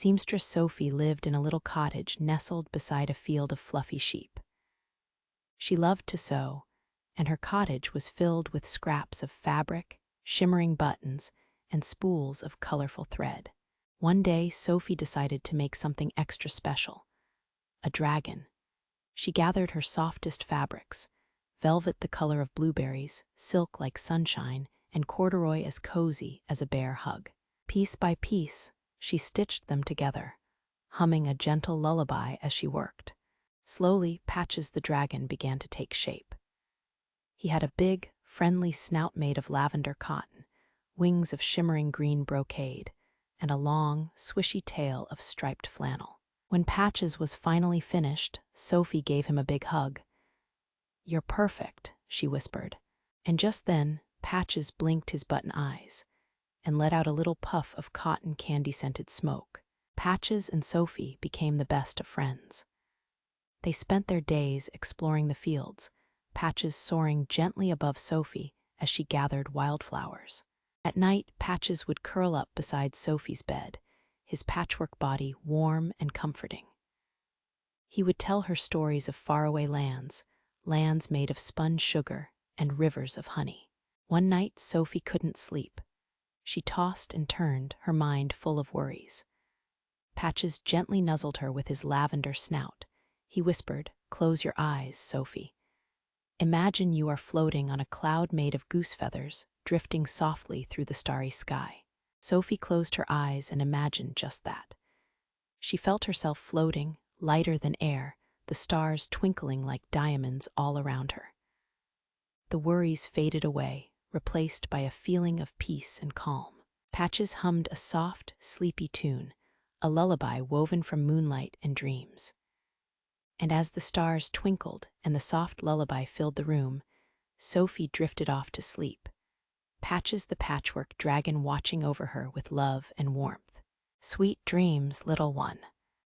seamstress Sophie lived in a little cottage nestled beside a field of fluffy sheep. She loved to sew, and her cottage was filled with scraps of fabric, shimmering buttons, and spools of colorful thread. One day, Sophie decided to make something extra special, a dragon. She gathered her softest fabrics, velvet the color of blueberries, silk like sunshine, and corduroy as cozy as a bear hug. Piece by piece, she stitched them together, humming a gentle lullaby as she worked. Slowly, Patches the dragon began to take shape. He had a big, friendly snout made of lavender cotton, wings of shimmering green brocade, and a long, swishy tail of striped flannel. When Patches was finally finished, Sophie gave him a big hug. "You're perfect," she whispered. And just then, Patches blinked his button eyes and let out a little puff of cotton candy-scented smoke. Patches and Sophie became the best of friends. They spent their days exploring the fields, Patches soaring gently above Sophie as she gathered wildflowers. At night, Patches would curl up beside Sophie's bed, his patchwork body warm and comforting. He would tell her stories of faraway lands, lands made of spun sugar and rivers of honey. One night, Sophie couldn't sleep. She tossed and turned, her mind full of worries. Patches gently nuzzled her with his lavender snout. He whispered, "Close your eyes, Sophie. Imagine you are floating on a cloud made of goose feathers, drifting softly through the starry sky." Sophie closed her eyes and imagined just that. She felt herself floating, lighter than air, the stars twinkling like diamonds all around her. The worries faded away, replaced by a feeling of peace and calm. Patches hummed a soft, sleepy tune, a lullaby woven from moonlight and dreams. And as the stars twinkled and the soft lullaby filled the room, Sophie drifted off to sleep, Patches the patchwork dragon watching over her with love and warmth. "Sweet dreams, little one."